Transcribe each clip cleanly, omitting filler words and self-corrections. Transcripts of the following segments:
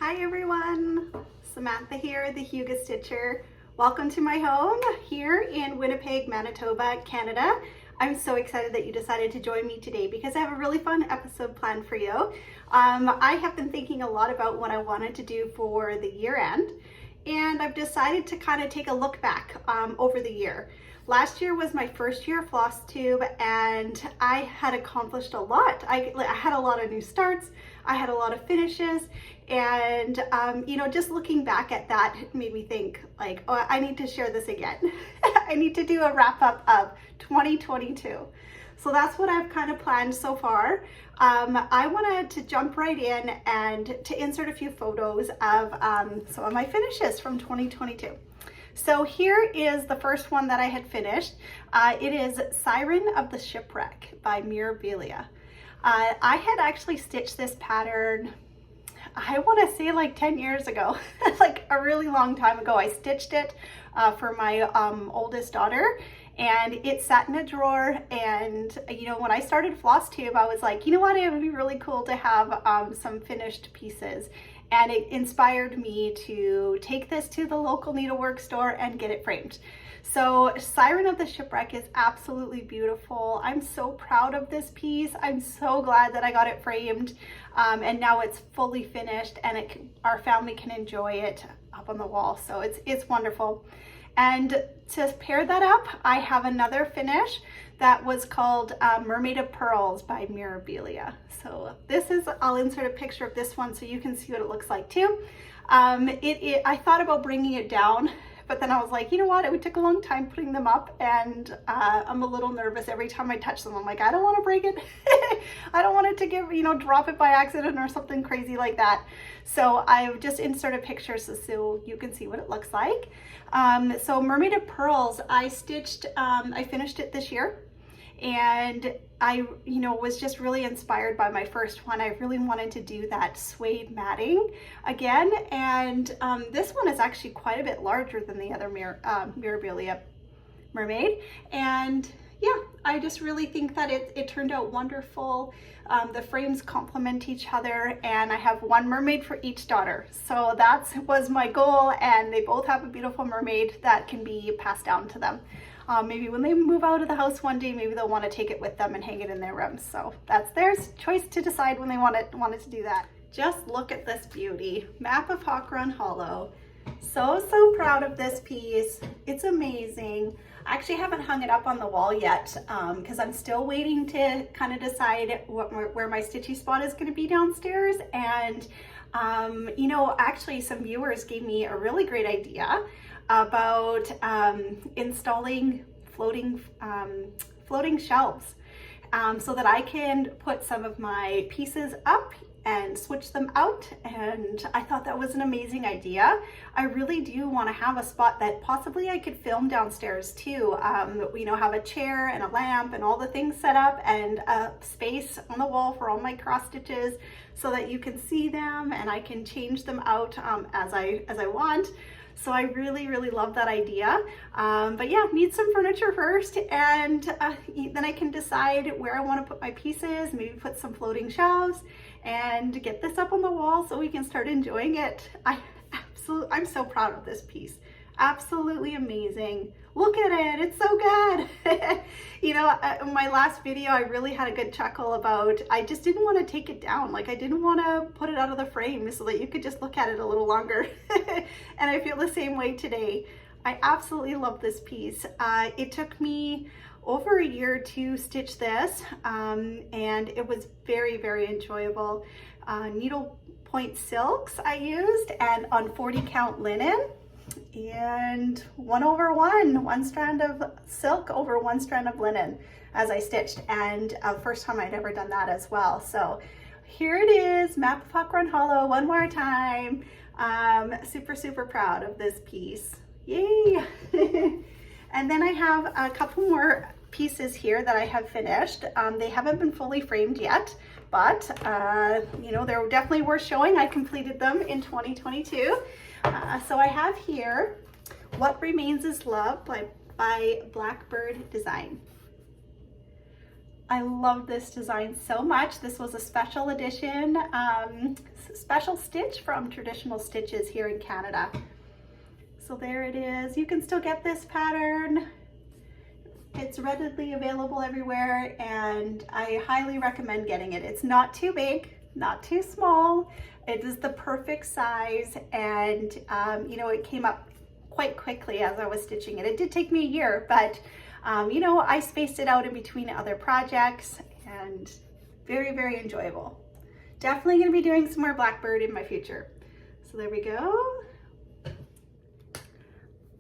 Hi everyone, Samantha here, the Huga Stitcher. Welcome to my home here in Winnipeg, Manitoba, Canada. I'm so excited that you decided to join me today because I have a really fun episode planned for you. I have been thinking a lot about what I wanted to do for the year end, and I've decided to kind of take a look back over the year. Last year was my first year of FlossTube, and I had accomplished a lot. I had a lot of new starts, I had a lot of finishes, and just looking back at that made me think like, oh, I need to share this again. I need to do a wrap up of 2022. So that's what I've kind of planned so far. I wanted to jump right in and to insert a few photos of some of my finishes from 2022. So here is the first one that I had finished. It is Siren of the Shipwreck by Mirabilia. I had actually stitched this pattern, I want to say like 10 years ago, like a really long time ago. I stitched it for my oldest daughter, and it sat in a drawer. And when I started FlossTube, I was like, you know what, it would be really cool to have some finished pieces. And it inspired me to take this to the local needlework store and get it framed. So Siren of the Shipwreck is absolutely beautiful. I'm so proud of this piece. I'm so glad that I got it framed, and now it's fully finished, and our family can enjoy it up on the wall. So it's wonderful. And to pair that up, I have another finish that was called Mermaid of Pearls by Mirabilia. So this is, I'll insert a picture of this one so you can see what it looks like too. I thought about bringing it down, but then I was like, you know what, it took a long time putting them up, and I'm a little nervous every time I touch them. I'm like, I don't want to break it. I don't want it to drop it by accident or something crazy like that. So I've just inserted pictures so you can see what it looks like. So Mermaid of Pearls, I finished it this year, and I was just really inspired by my first one. I really wanted to do that suede matting again, and this one is actually quite a bit larger than the other Mirabilia mermaid, and yeah, I just really think that it turned out wonderful. The frames complement each other, and I have one mermaid for each daughter. So that was my goal, and they both have a beautiful mermaid that can be passed down to them. Maybe when they move out of the house one day, maybe they'll want to take it with them and hang it in their room. So that's their choice to decide when they wanted to do that. Just look at this beauty. Map of Hawk Run Hollow. So proud of this piece. It's amazing. I actually haven't hung it up on the wall yet because I'm still waiting to kind of decide where my stitchy spot is going to be downstairs. And actually some viewers gave me a really great idea about installing floating shelves so that I can put some of my pieces up and switch them out, and I thought that was an amazing idea. I really do want to have a spot that possibly I could film downstairs too. Have a chair and a lamp and all the things set up, and a space on the wall for all my cross stitches so that you can see them and I can change them out as I want. So I really love that idea. But yeah, need some furniture first, and then I can decide where I want to put my pieces, maybe put some floating shelves, and get this up on the wall so we can start enjoying it. I'm so proud of this piece. Absolutely amazing. Look at it, it's so good. In my last video, I really had a good chuckle about, I just didn't want to take it down. Like, I didn't want to put it out of the frame so that you could just look at it a little longer. And I feel the same way today. I absolutely love this piece. It took me over a year to stitch this, and it was very enjoyable. Needle point silks I used, and on 40 count linen, and 1/1, one strand of silk over one strand of linen as I stitched, and first time I'd ever done that as well. So here it is, Map of Hawk Run Hollow one more time. Super proud of this piece. Yay! And then I have a couple more pieces here that I have finished. They haven't been fully framed yet, but they're definitely worth showing. I completed them in 2022. So I have here What Remains Is Love by Blackbird Design. I love this design so much. This was a special edition, special stitch from Traditional Stitches here in Canada. So there it is. You can still get this pattern. It's readily available everywhere, and I highly recommend getting it. It's not too big, not too small. It is the perfect size, and you know, it came up quite quickly as I was stitching it. It did take me a year, but you know, I spaced it out in between other projects, and very, very enjoyable. Definitely gonna be doing some more Blackbird in my future. So there we go.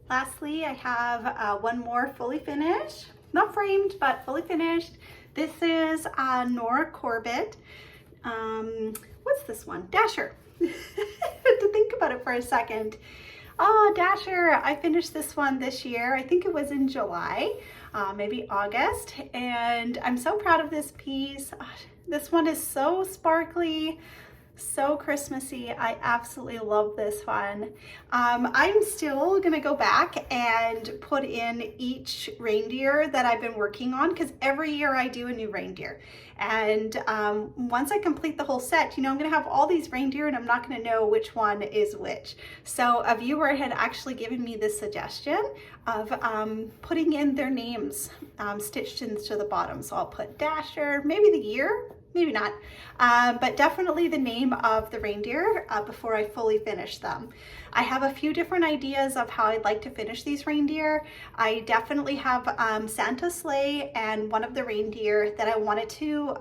Lastly, I have one more fully finished, not framed, but fully finished. This is Nora Corbett. What's this one? Dasher. I had to think about it for a second. Oh, Dasher. I finished this one this year. I think it was in July, maybe August. And I'm so proud of this piece. This one is so sparkly, so Christmassy. I absolutely love this one. I'm still gonna go back and put in each reindeer that I've been working on, because every year I do a new reindeer. And once I complete the whole set, you know, I'm gonna have all these reindeer and I'm not gonna know which one is which. So a viewer had actually given me this suggestion of putting in their names stitched into the bottom. So I'll put Dasher, maybe the year, maybe not, but definitely the name of the reindeer before I fully finish them. I have a few different ideas of how I'd like to finish these reindeer. I definitely have Santa's sleigh and one of the reindeer that I wanted to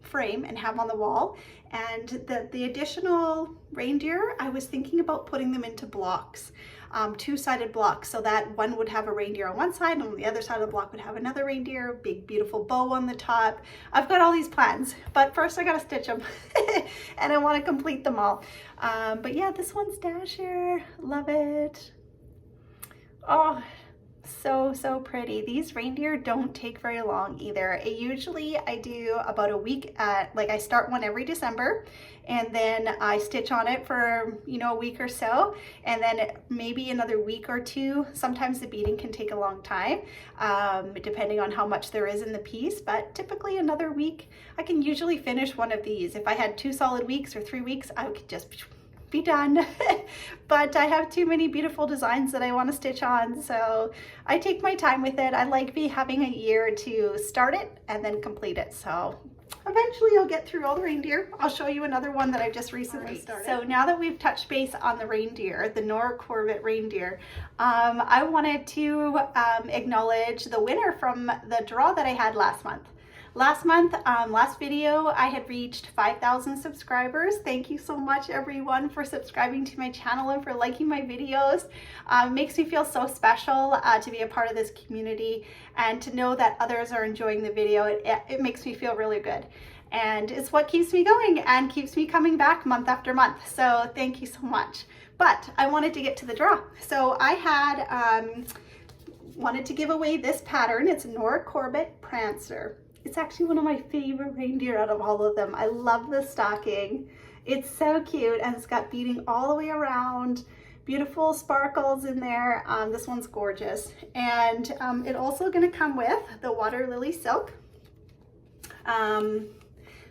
frame and have on the wall. And the additional reindeer, I was thinking about putting them into blocks. Two-sided blocks, so that one would have a reindeer on one side and on the other side of the block would have another reindeer, big beautiful bow on the top. I've got all these plans, but first I gotta stitch them and I want to complete them all. But yeah, this one's Dasher. Love it. Oh, so pretty. These reindeer don't take very long either. Usually I do about a week like I start one every December, and then I stitch on it for, you know, a week or so, and then maybe another week or two. Sometimes the beading can take a long time, depending on how much there is in the piece, but typically another week. I can usually finish one of these. If I had 2 solid weeks or 3 weeks, I could just be done. But I have too many beautiful designs that I want to stitch on, so I take my time with it. I like having a year to start it and then complete it. So eventually I'll get through all the reindeer. I'll show you another one that I've just recently started. So now that we've touched base on the reindeer, the Nora Corbett reindeer, I wanted to acknowledge the winner from the draw that I had last month. Last video, I had reached 5,000 subscribers. Thank you so much, everyone, for subscribing to my channel and for liking my videos. Makes me feel so special to be a part of this community, and to know that others are enjoying the video. It makes me feel really good. And it's what keeps me going and keeps me coming back month after month. So thank you so much. But I wanted to get to the draw. So I had wanted to give away this pattern. It's Nora Corbett Prancer. It's actually one of my favorite reindeer out of all of them. I love the stocking. It's so cute, and it's got beading all the way around. Beautiful sparkles in there. This one's gorgeous. And it's also gonna come with the water lily silk.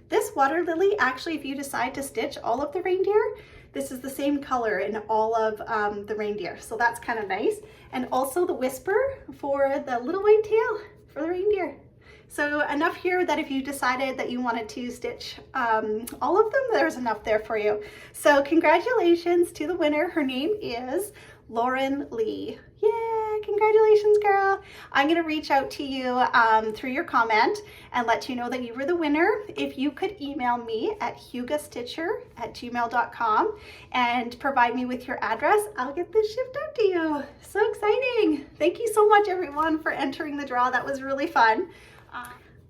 This water lily, actually, if you decide to stitch all of the reindeer, this is the same color in all of the reindeer. So that's kind of nice. And also the whisper for the little white tail for the reindeer. So enough here that if you decided that you wanted to stitch all of them, there's enough there for you. So congratulations to the winner. Her name is Lauren Lee. Yeah, congratulations, girl. I'm gonna reach out to you through your comment and let you know that you were the winner. If you could email me at hugastitcher@gmail.com and provide me with your address, I'll get this shipped out to you. So exciting. Thank you so much, everyone, for entering the draw. That was really fun.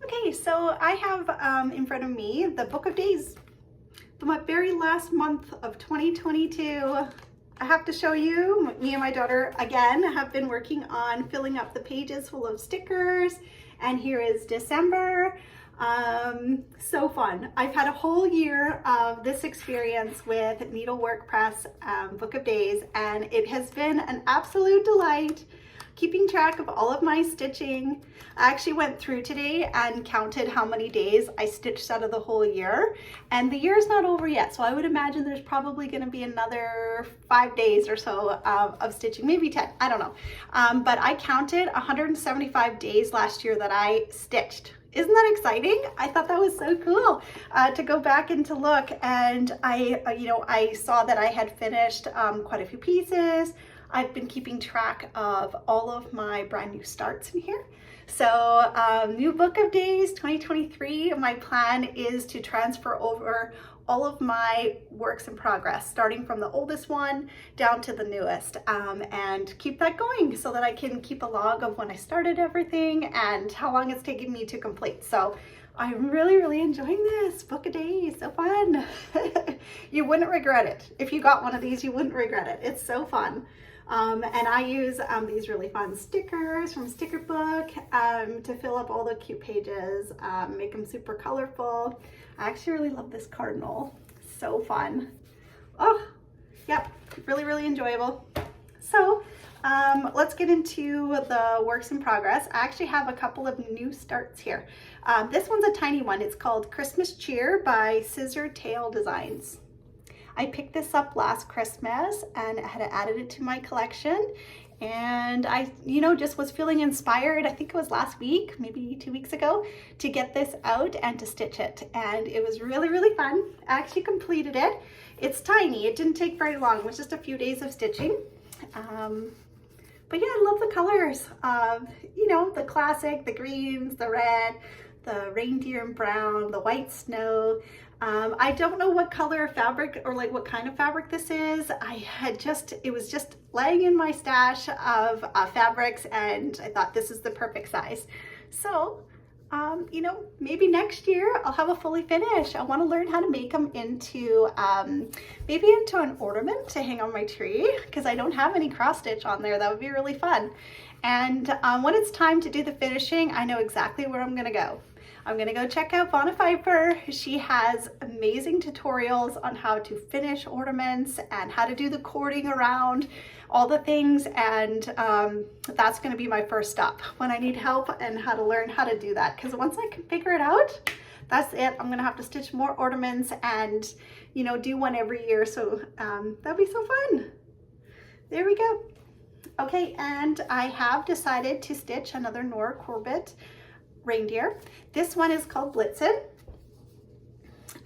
Okay, so I have in front of me the Book of Days, the very last month of 2022. I have to show you, me and my daughter, again, have been working on filling up the pages full of stickers, and here is December. So fun. I've had a whole year of this experience with Needlework Press Book of Days, and it has been an absolute delight. keeping track of all of my stitching. I actually went through today and counted how many days I stitched out of the whole year, and the year is not over yet, so I would imagine there's probably going to be another 5 days or so of stitching, maybe 10, I don't know. But I counted 175 days last year that I stitched. Isn't that exciting? I thought that was so cool to go back and to look, and I saw that I had finished quite a few pieces. I've been keeping track of all of my brand new starts in here. So new book of days 2023, my plan is to transfer over all of my works in progress, starting from the oldest one down to the newest, and keep that going so that I can keep a log of when I started everything and how long it's taking me to complete. So I'm really enjoying this book of days. So fun. You wouldn't regret it. If you got one of these, you wouldn't regret it. It's so fun. And I use these really fun stickers from Sticker Book to fill up all the cute pages, make them super colorful. I actually really love this cardinal. So fun. Oh, yep, really enjoyable. So let's get into the works in progress. I actually have a couple of new starts here. This one's a tiny one. It's called Christmas Cheer by Scissor Tail Designs. I picked this up last Christmas and I had added it to my collection, and I just was feeling inspired. I think it was last week, maybe 2 weeks ago, to get this out and to stitch it, and it was really fun. I actually completed it. It's tiny. It didn't take very long. It was just a few days of stitching. But yeah, I love the colors of, the classic, the greens, the red, the reindeer and brown, the white snow. I don't know what color fabric or like what kind of fabric this is. It was just laying in my stash of fabrics, and I thought this is the perfect size. So, maybe next year I'll have a fully finished. I want to learn how to make them into, maybe into an ornament to hang on my tree, because I don't have any cross stitch on there. That would be really fun. And when it's time to do the finishing, I know exactly where I'm going to go. I'm gonna go check out Fauna Pfeiffer. She has amazing tutorials on how to finish ornaments and how to do the cording around all the things, and that's gonna be my first stop when I need help and how to learn how to do that, because once I can figure it out, that's it. I'm gonna have to stitch more ornaments and do one every year, so that'll be so fun. There we go. Okay, and I have decided to stitch another Nora Corbett reindeer. This one is called Blitzen.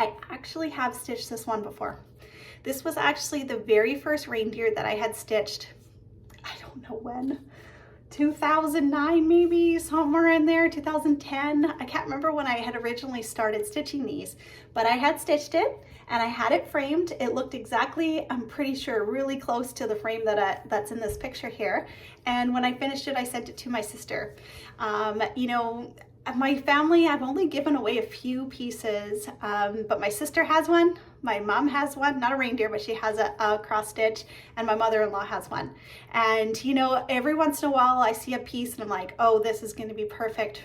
I actually have stitched this one before. This was actually the very first reindeer that I had stitched. I don't know when, 2009 maybe, somewhere in there, 2010. I can't remember when I had originally started stitching these, but I had stitched it and I had it framed. It looked exactly, I'm pretty sure, really close to the frame that's in this picture here. And when I finished it, I sent it to my sister. My family, I've only given away a few pieces, but my sister has one, my mom has one, not a reindeer, but she has a cross stitch, and my mother-in-law has one. And every once in a while I see a piece and I'm like, oh, this is going to be perfect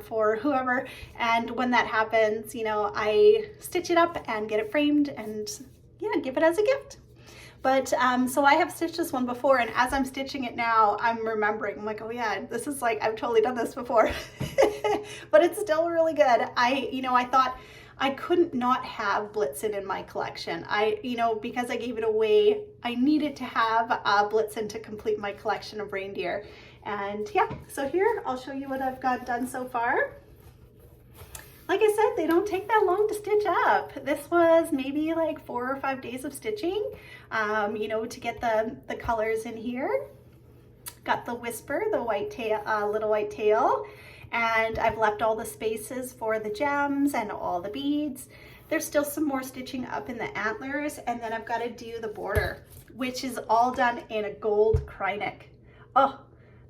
for whoever. And when that happens, I stitch it up and get it framed and give it as a gift. But so I have stitched this one before, and as I'm stitching it now, I'm remembering, I'm like, oh yeah, this is like, I've totally done this before. But it's still really good. I thought I couldn't not have Blitzen in my collection. Because I gave it away, I needed to have Blitzen to complete my collection of reindeer. And yeah, so here, I'll show you what I've got done so far. Like I said, they don't take that long to stitch up. This was maybe like 4 or 5 days of stitching, to get the colors in here. Got the Whisper, the white tail, little white tail, and I've left all the spaces for the gems and all the beads. There's still some more stitching up in the antlers, and then I've got to do the border, which is all done in a gold Krynic. Oh,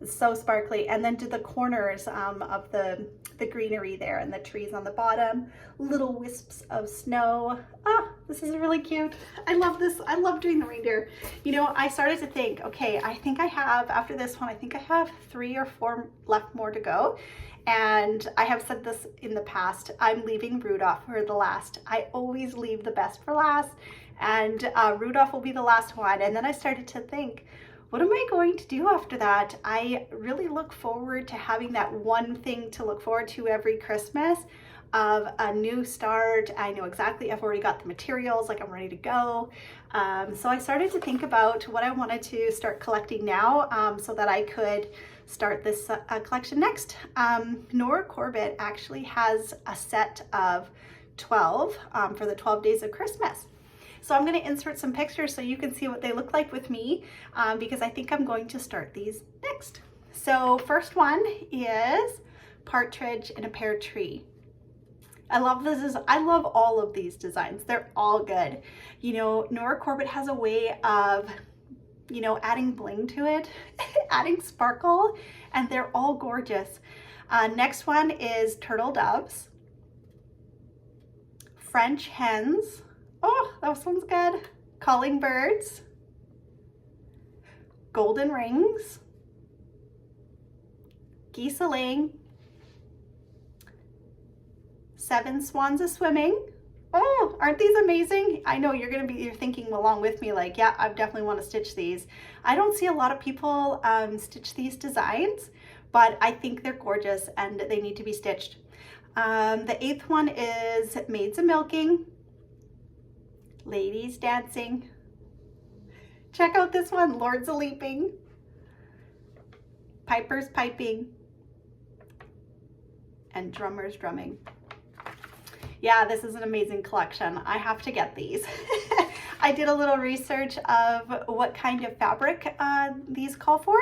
it's so sparkly. And then do the corners of the greenery there and the trees on the bottom, little wisps of snow. Ah, this is really cute. I love this. I love doing the reindeer. I started to think, okay, I think I have, after this one, I think I have 3 or 4 left more to go. And I have said this in the past, I'm leaving Rudolph for the last. I always leave the best for last, and Rudolph will be the last one. And then I started to think, what am I going to do after that? I really look forward to having that one thing to look forward to every Christmas of a new start. I know exactly, I've already got the materials, like I'm ready to go. So I started to think about what I wanted to start collecting now, so that I could start this collection next. Nora Corbett actually has a set of 12 for the 12 days of Christmas. So I'm going to insert some pictures so you can see what they look like with me, because I think I'm going to start these next. So first one is Partridge in a Pear Tree. I love this. I love all of these designs. They're all good. You know, Nora Corbett has a way of, you know, adding bling to it, adding sparkle, and they're all gorgeous. Next one is Turtle Doves, French Hens. Oh, that one's good. Calling Birds, Golden Rings, Geese-a-laying, Seven Swans a-Swimming. Oh, aren't these amazing? I know you're thinking along with me like, yeah, I definitely want to stitch these. I don't see a lot of people stitch these designs, but I think they're gorgeous and they need to be stitched. The 8th one is Maids a-Milking, Ladies Dancing. Check out this one, Lords a-Leaping, Pipers Piping, and Drummers Drumming. Yeah, this is an amazing collection. I have to get these. I did a little research of what kind of fabric these call for,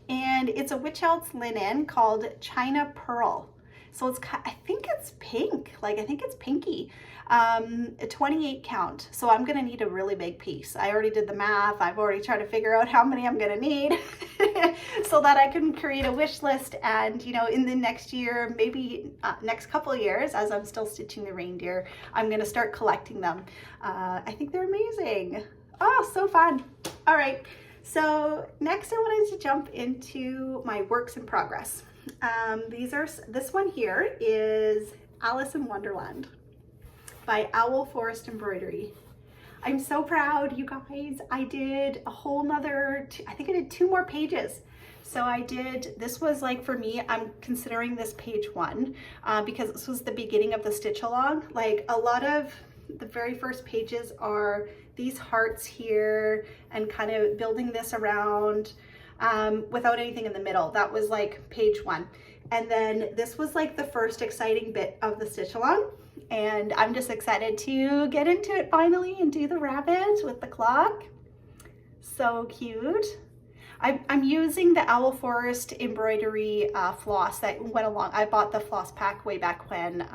and it's a Witch Elves linen called China Pearl. So it's, I think it's pink, like I think it's pinky, a 28 count. So I'm gonna need a really big piece. I already did the math. I've already tried to figure out how many I'm gonna need so that I can create a wish list. And you know, in the next year, maybe next couple of years, as I'm still stitching the reindeer, I'm gonna start collecting them. I think they're amazing. Oh, so fun. All right, so next I wanted to jump into my works in progress. This one here is Alice in Wonderland by Owl Forest Embroidery. I'm so proud, you guys. I did a whole nother, I think I did 2 more pages. So I did, this was like, for me, I'm considering this page 1 because this was the beginning of the stitch along. Like a lot of the very first pages are these hearts here and kind of building this around without anything in the middle. That was like page 1. And then this was like the first exciting bit of the stitch along. And I'm just excited to get into it finally and do the rabbit with the clock. So cute. I'm using the Owl Forest embroidery floss that went along. I bought the floss pack way back when,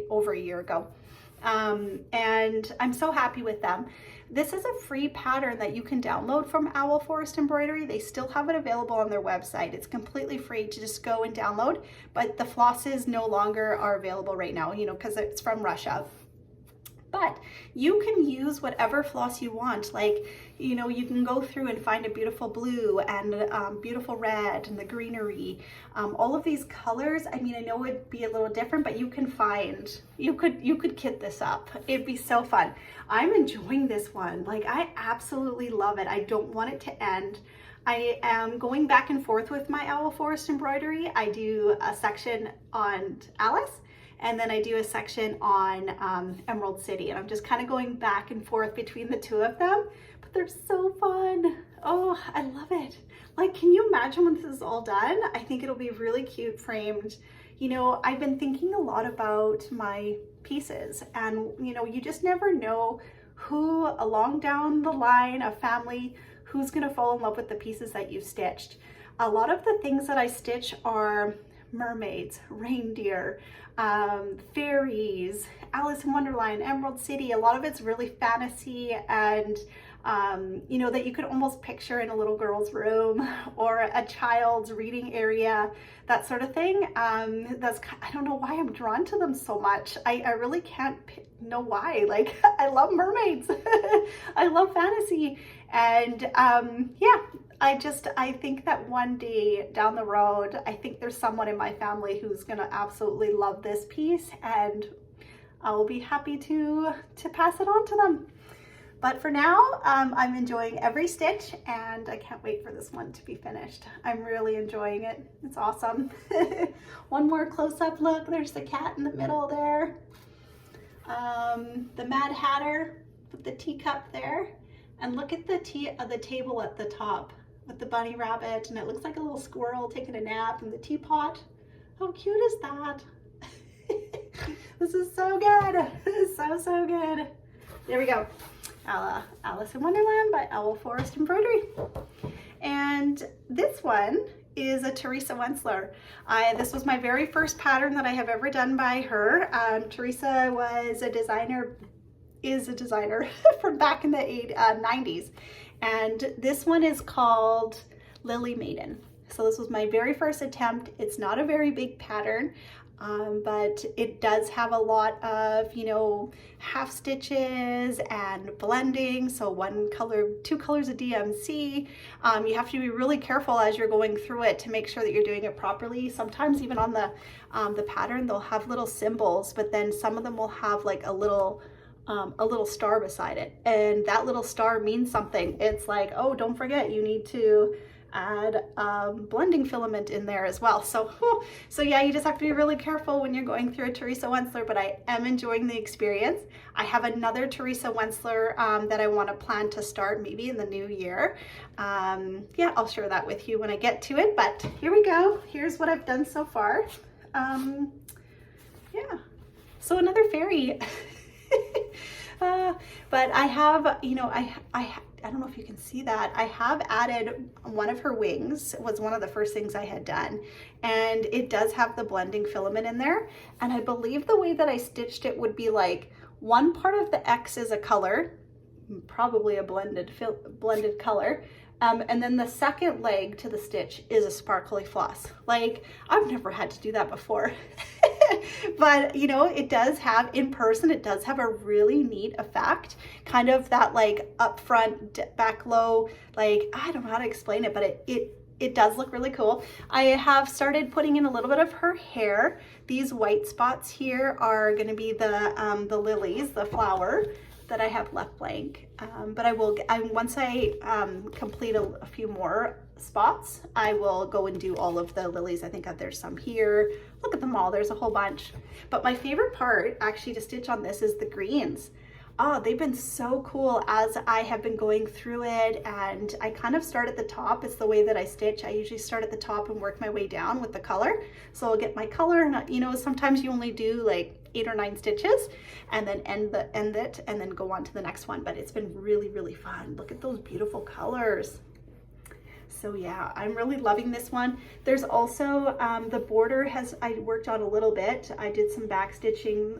over a year ago. And I'm so happy with them. This is a free pattern that you can download from Owl Forest Embroidery. They still have it available on their website. It's completely free to just go and download, but the flosses no longer are available right now, you know, because it's from Russia. But you can use whatever floss you want. Like, you know, you can go through and find a beautiful blue and beautiful red and the greenery. All of these colors, I mean, I know it'd be a little different, but you can find, you could kit this up. It'd be so fun. I'm enjoying this one. Like, I absolutely love it. I don't want it to end. I am going back and forth with my Owl Forest embroidery. I do a section on Alice, and then I do a section on Emerald City, and I'm just kind of going back and forth between the 2 of them, but they're so fun. Oh, I love it. Like, can you imagine when this is all done? I think it'll be really cute framed. You know, I've been thinking a lot about my pieces, and you know, you just never know who along down the line of family, who's gonna fall in love with the pieces that you've stitched. A lot of the things that I stitch are mermaids, reindeer, fairies, Alice in Wonderland, Emerald City. A lot of it's really fantasy and you know, that you could almost picture in a little girl's room or a child's reading area, that sort of thing. I don't know why I'm drawn to them so much. I really can't know why. Like, I love mermaids. I love fantasy. And yeah, I think that one day down the road, I think there's someone in my family who's gonna absolutely love this piece, and I'll be happy to pass it on to them. But for now, I'm enjoying every stitch, and I can't wait for this one to be finished. I'm really enjoying it. It's awesome. One more close-up look. There's the cat in the middle there. The Mad Hatter with the teacup there. And look at the table at the top with the bunny rabbit, and it looks like a little squirrel taking a nap, and the teapot. How cute is that? This is so good. This is so good. There we go. Alice in Wonderland by Owl Forest Embroidery. And this one is a Teresa Wentzler. This was my very first pattern that I have ever done by her. Teresa was a designer, is a designer from back in the 90s. And this one is called Lily Maiden. So this was my very first attempt. It's not a very big pattern. But it does have a lot of, you know, half stitches and blending. So one color, 2 colors of DMC. You have to be really careful as you're going through it to make sure that you're doing it properly. Sometimes even on the pattern, they'll have little symbols, but then some of them will have like a little star beside it. And that little star means something. It's like, oh, don't forget, you need to add blending filament in there as well. So yeah, you just have to be really careful when you're going through a Teresa Wentzler, but I am enjoying the experience. I have another Teresa Wentzler that I want to plan to start maybe in the new year. Yeah, I'll share that with you when I get to it, but here we go. Here's what I've done so far. Yeah, so another fairy. But I have, you know, I don't know if you can see that. I have added one of her wings. It was one of the first things I had done. And it does have the blending filament in there. And I believe the way that I stitched it would be like one part of the X is a color, probably a blended color. And then the second leg to the stitch is a sparkly floss. Like, I've never had to do that before. But, you know, it does have, in person, it does have a really neat effect. Kind of that, like, up front, back low, like, I don't know how to explain it, but it does look really cool. I have started putting in a little bit of her hair. These white spots here are going to be the lilies, the flower that I have left blank. But once I complete a few more spots, I will go and do all of the lilies. I think there's some here. Look at them all, there's a whole bunch. But my favorite part actually to stitch on this is the greens. Oh, they've been so cool as I have been going through it, and I kind of start at the top. It's the way that I stitch. I usually start at the top and work my way down with the color. So I'll get my color, and you know, sometimes you only do like 8 or 9 stitches and then end it and then go on to the next one. But it's been really, really fun. Look at those beautiful colors. So yeah, I'm really loving this one. There's also the border I worked on a little bit. I did some back stitching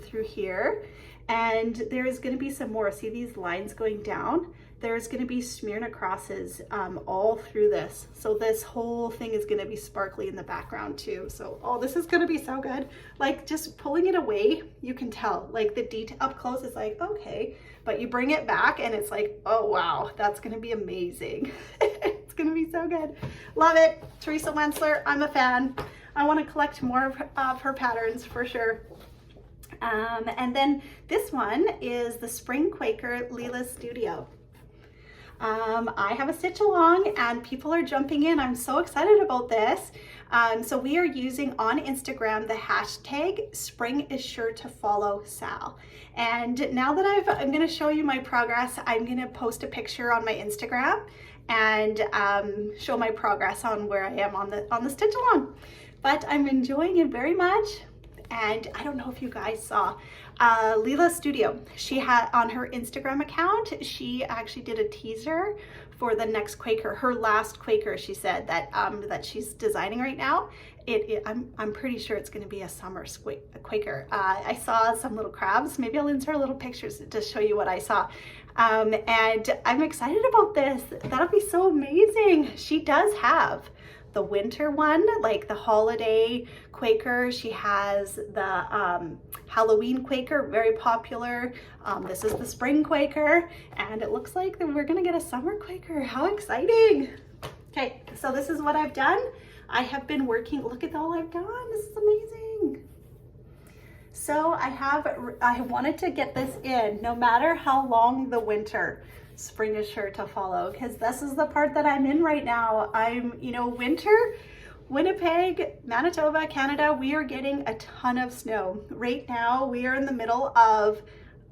through here, and there's going to be some more. See these lines going down? There's going to be Smyrna crosses all through this. So this whole thing is going to be sparkly in the background too. So, oh, this is going to be so good. Like, just pulling it away, you can tell, like, the detail up close is like, okay, but you bring it back and it's like, oh wow, that's going to be amazing. It's going to be so good. Love it. Teresa Wentzler, I'm a fan. I want to collect more of her patterns for sure. And then this one is the Spring Quaker Lila Studio. I have a stitch along and people are jumping in. I'm so excited about this. So we are using on Instagram the hashtag Spring is Sure to Follow Sal. And now that I'm going to show you my progress, I'm going to post a picture on my Instagram and show my progress on where I am on the stitch along. But I'm enjoying it very much. And I don't know if you guys saw Lila Studio. She had on her Instagram account, she actually did a teaser for the next Quaker, her last Quaker. She said that she's designing right now. I'm pretty sure it's going to be a summer Quaker. I saw some little crabs. Maybe I'll insert little pictures to show you what I saw. And I'm excited about this. That'll be so amazing. She does have the winter one, like the holiday Quaker. She has the Halloween Quaker, very popular. This is the spring Quaker, and it looks like that we're gonna get a summer Quaker. How exciting. Okay, so this is what I've done. I have been working, look at all I've done. This is amazing. So I wanted to get this in no matter how long the winter. Spring is sure to follow, because this is the part that I'm in right now. Winter, Winnipeg, Manitoba, Canada, we are getting a ton of snow. Right now, we are in the middle of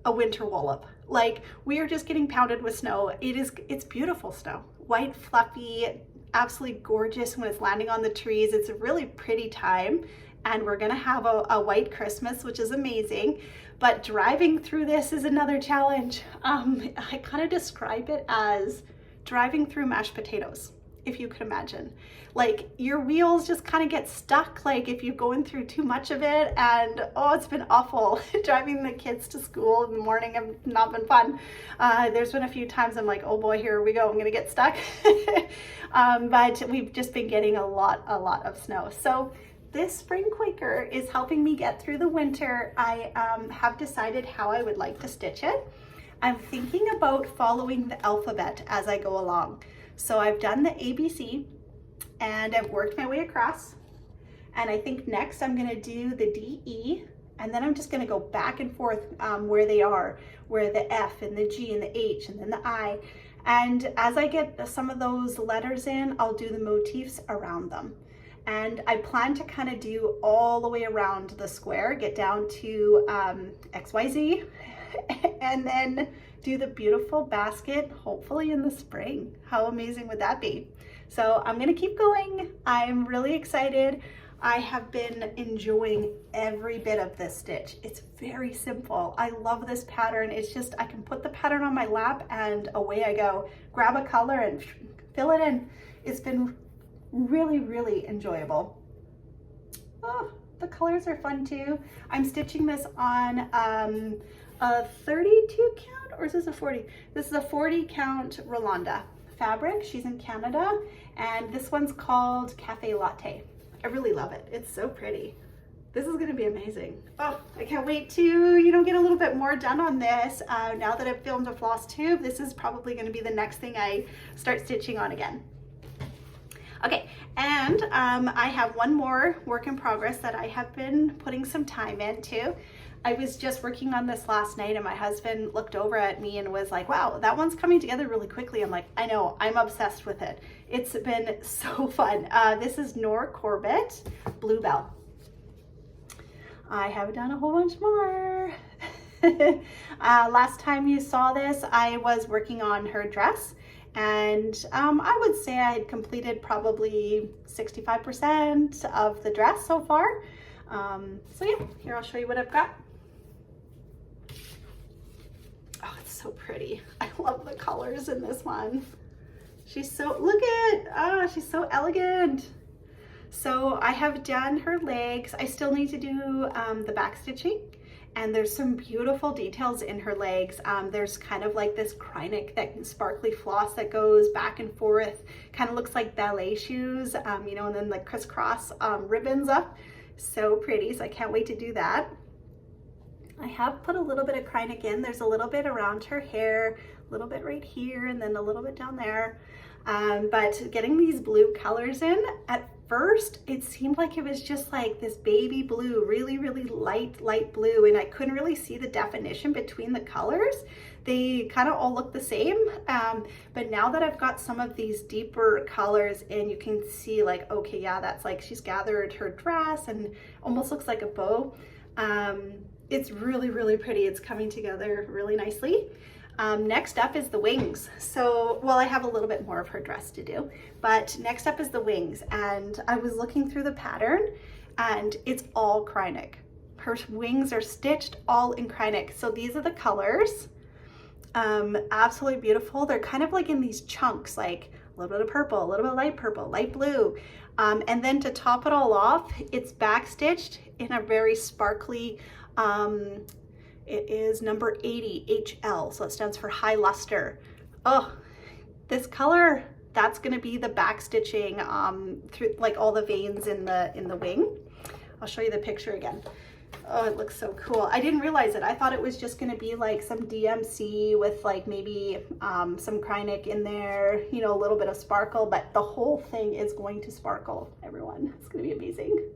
a winter wallop. Like, we are just getting pounded with snow. It's beautiful snow. White, fluffy, absolutely gorgeous when it's landing on the trees. It's a really pretty time. And we're gonna have a white Christmas, which is amazing. But driving through this is another challenge. I kind of describe it as driving through mashed potatoes, if you could imagine. Like, your wheels just kind of get stuck, like if you're going through too much of it, and oh, it's been awful. Driving the kids to school in the morning have not been fun. There's been a few times I'm like, oh boy, here we go, I'm gonna get stuck. But we've just been getting a lot of snow. So this spring Quaker is helping me get through the winter. I have decided how I would like to stitch it. I'm thinking about following the alphabet as I go along. So I've done the ABC and I've worked my way across. And I think next I'm gonna do the DE, and then I'm just gonna go back and forth where they are, where the F and the G and the H and then the I. And as I get some of those letters in, I'll do the motifs around them. And I plan to kind of do all the way around the square, get down to XYZ, and then do the beautiful basket, hopefully in the spring. How amazing would that be? So I'm gonna keep going. I'm really excited. I have been enjoying every bit of this stitch. It's very simple. I love this pattern. It's just, I can put the pattern on my lap and away I go. Grab a color and fill it in. It's been really enjoyable. Oh, the colors are fun too. I'm stitching this on a 32 count, or is this a 40? This is a 40 count Rolanda fabric. She's in Canada, and this one's called Cafe Latte. I really love it. It's so pretty. This is gonna be amazing. Oh, I can't wait to, get a little bit more done on this. Now that I've filmed a floss tube, this is probably gonna be the next thing I start stitching on again. Okay, and I have one more work in progress that I have been putting some time into. I was just working on this last night and my husband looked over at me and was like, wow, that one's coming together really quickly. I'm like, I know, I'm obsessed with it. It's been so fun. This is Nora Corbett, Bluebell. I have done a whole bunch more. Last time you saw this, I was working on her dress. And I would say I had completed probably 65% of the dress so far. So yeah, here I'll show you what I've got. Oh, it's so pretty. I love the colors in this one. She's so, look at, she's so elegant. So I have done her legs. I still need to do the back stitching. And there's some beautiful details in her legs. There's kind of like this Krynic, that sparkly floss that goes back and forth, kind of looks like ballet shoes, and then like crisscross ribbons up. So pretty, so I can't wait to do that. I have put a little bit of Krynic in. There's a little bit around her hair, a little bit right here, and then a little bit down there. But getting these blue colors in, at first it seemed like it was just like this baby blue, really light blue, and I couldn't really see the definition between the colors. They kind of all look the same, but now that I've got some of these deeper colors in, you can see like, okay, yeah, that's like she's gathered her dress and almost looks like a bow. It's really pretty. It's coming together really nicely. Next up is the wings. So, well, I have a little bit more of her dress to do, but next up is the wings. And I was looking through the pattern and it's all Krynic. Her wings are stitched all in Krynic. So these are the colors. Absolutely beautiful. They're kind of like in these chunks, like a little bit of purple, a little bit of light purple, light blue. And then to top it all off, it's back stitched in a very sparkly, it is number 80 HL, so it stands for high luster. Oh, this color, that's gonna be the back stitching through like all the veins in the wing. I'll show you the picture again. Oh, it looks so cool. I didn't realize it. I thought it was just gonna be like some DMC with like maybe some Krynic in there, a little bit of sparkle, but the whole thing is going to sparkle, everyone. It's gonna be amazing.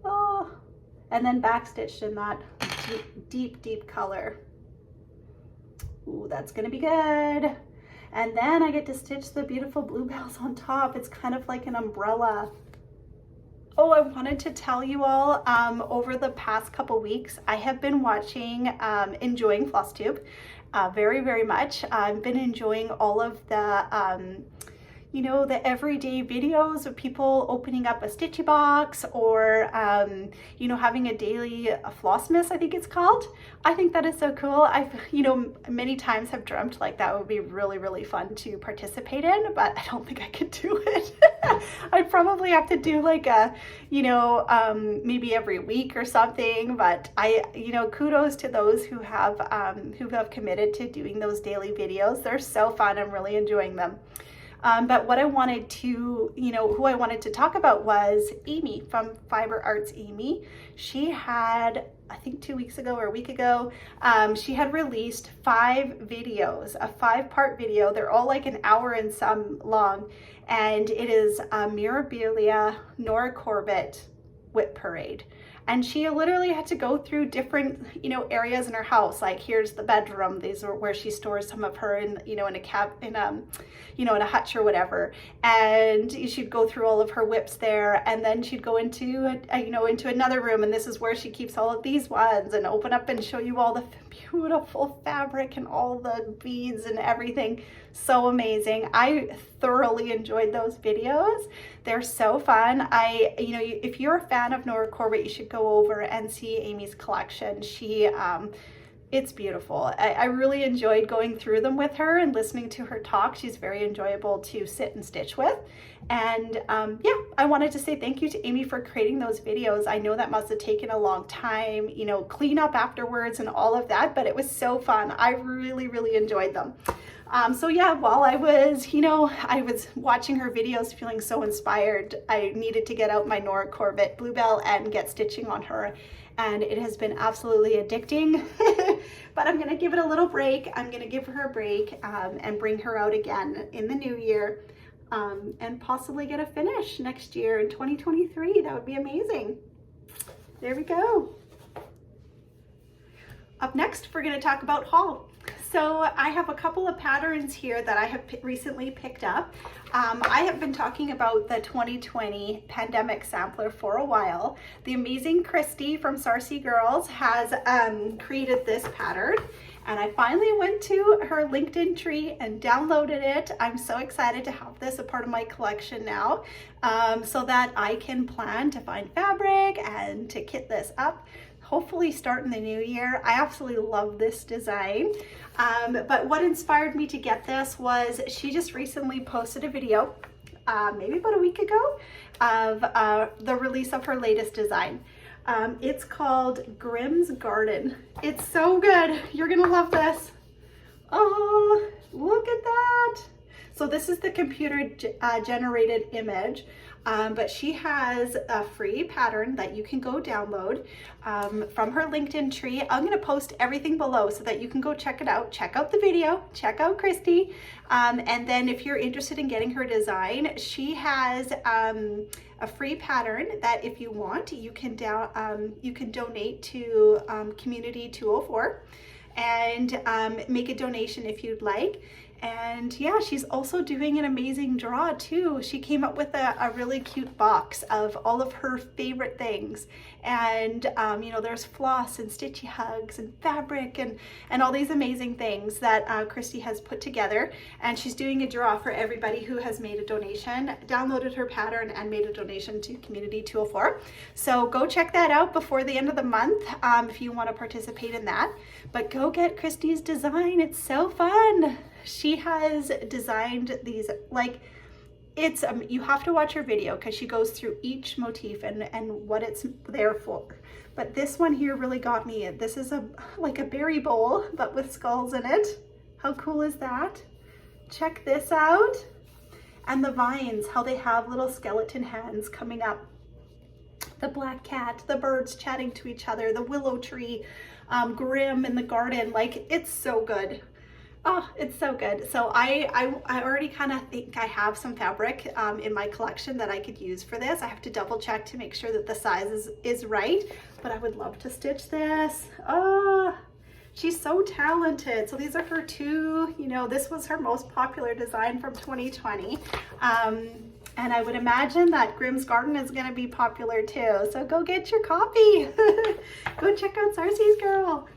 Oh, and then backstitched in that deep color. Ooh, that's gonna be good. And then I get to stitch the beautiful bluebells on top. It's kind of like an umbrella. Oh, I wanted to tell you all, over the past couple weeks, I have been watching, enjoying Flosstube very much. I've been enjoying all of the, you know, the everyday videos of people opening up a Stitchy box, or, you know, having a daily Flossmas, I think it's called. I think that is so cool. I've, you know, many times have dreamt like that would be really fun to participate in, but I don't think I could do it. I'd probably have to do like a, you know, maybe every week or something, but you know, kudos to those who have committed to doing those daily videos. They're so fun. I'm really enjoying them. But what I wanted to, you know, who I wanted to talk about was Amy from Fiber Arts Amy. She had, I think 2 weeks ago or a week ago, she had released 5 videos, a 5-part video. They're all like an hour and some long. And it is Mirabilia Nora Corbett Whip Parade. And she literally had to go through different, you know, areas in her house. Like, here's the bedroom. These are where she stores some of her in, you know, in a hutch or whatever. And she'd go through all of her whips there, and then she'd go into into another room, and this is where she keeps all of these ones, and open up and show you all the beautiful fabric and all the beads and everything. So amazing. I thoroughly enjoyed those videos. They're so fun. You know, if you're a fan of Nora Corbett, you should go over and see Amy's collection. It's beautiful. I really enjoyed going through them with her and listening to her talk. She's very enjoyable to sit and stitch with. And yeah, I wanted to say thank you to Amy for creating those videos. I know that must have taken a long time, you know, clean up afterwards and all of that, but it was so fun. I really enjoyed them. So yeah, while I was, you know, I was watching her videos feeling so inspired, I needed to get out my Nora Corbett Bluebell and get stitching on her. And it has been absolutely addicting, but I'm gonna give it a little break. I'm gonna give her a break and bring her out again in the new year, and possibly get a finish next year in 2023. That would be amazing. There we go. Up next, we're gonna talk about haul. So I have a couple of patterns here that I have recently picked up. I have been talking about the 2020 pandemic sampler for a while. The amazing Christie from Sarcy Girls has created this pattern, and I finally went to her LinkedIn tree and downloaded it. I'm so excited to have this a part of my collection now, so that I can plan to find fabric and to kit this up. Hopefully start in the new year. I absolutely love this design. But what inspired me to get this was she just recently posted a video, maybe about a week ago, of the release of her latest design. It's called Grimm's Garden. It's so good. You're gonna love this. Oh, look at that. So this is the computer generated image. But she has a free pattern that you can go download from her LinkedIn tree. I'm going to post everything below so that you can go check it out. Check out the video, check out Christie. And then if you're interested in getting her design, she has a free pattern that if you want, you can donate to Community 204 and make a donation if you'd like. And yeah, she's also doing an amazing draw too. She came up with a really cute box of all of her favorite things. And you know, there's floss and stitchy hugs and fabric and all these amazing things that Christie has put together. And she's doing a draw for everybody who has made a donation, downloaded her pattern and made a donation to Community 204. So go check that out before the end of the month if you want to participate in that. But go get Christie's design. It's so fun. She has designed these, like, it's you have to watch her video because she goes through each motif and what it's there for. But this one here really got me. This is like a berry bowl but with skulls in it. How cool is that? Check this out. And the vines, how they have little skeleton hands coming up. The black cat, the birds chatting to each other, the willow tree, Grimm in the garden. Like, it's so good. Oh, it's so good. So I already kind of think I have some fabric in my collection that I could use for this. I have to double check to make sure that the size is right, but I would love to stitch this. Oh, she's so talented. So these are her two, you know, this was her most popular design from 2020. And I would imagine that Grimm's Garden is going to be popular too. So go get your copy. Go check out Sarcy's Girl.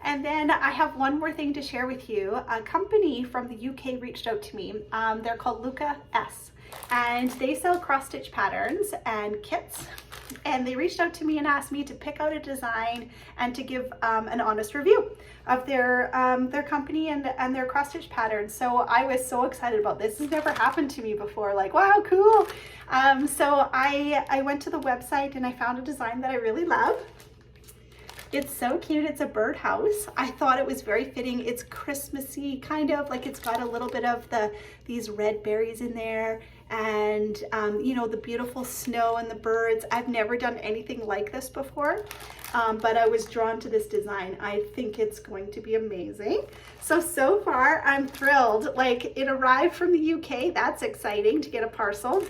And then I have one more thing to share with you. A company from the UK reached out to me. They're called Luca S. And they sell cross-stitch patterns and kits. And they reached out to me and asked me to pick out a design and to give an honest review of their company and their cross-stitch patterns. So I was so excited about this. This has never happened to me before. Like, wow, cool. So I went to the website and I found a design that I really love. It's so cute. It's a birdhouse. I thought it was very fitting. It's Christmassy, kind of like it's got a little bit of these red berries in there, and you know, the beautiful snow and the birds. I've never done anything like this before, but I was drawn to this design. I think it's going to be amazing. So far I'm thrilled. Like, it arrived from the UK. That's exciting to get a parcel.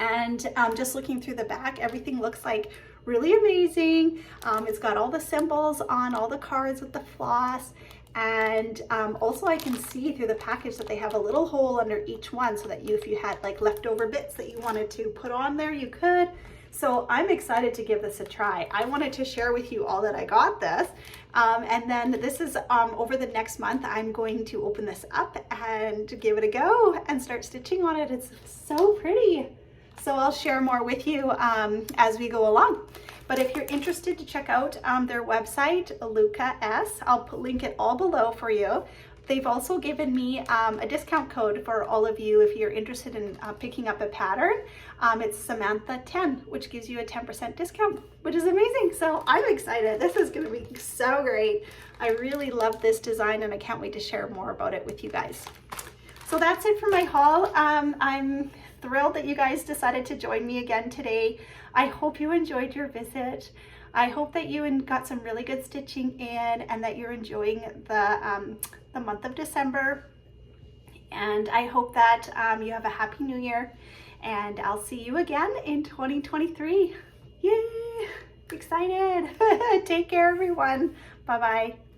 And just looking through the back, everything looks like really amazing. It's got all the symbols on all the cards with the floss, and also I can see through the package that they have a little hole under each one so that if you had like leftover bits that you wanted to put on there, you could. So I'm excited to give this a try. I wanted to share with you all that I got this, and then this is over the next month I'm going to open this up and give it a go and start stitching on it. It's so pretty. So I'll share more with you as we go along. But if you're interested to check out their website, Luca S, I'll link it all below for you. They've also given me a discount code for all of you if you're interested in picking up a pattern. It's Samantha 10, which gives you a 10% discount, which is amazing. So I'm excited. This is going to be so great. I really love this design and I can't wait to share more about it with you guys. So that's it for my haul. I'm thrilled that you guys decided to join me again today. I hope you enjoyed your visit. I hope that you got some really good stitching in and that you're enjoying the month of December. And I hope that you have a happy new year, and I'll see you again in 2023. Yay! Excited. Take care, everyone. Bye-bye.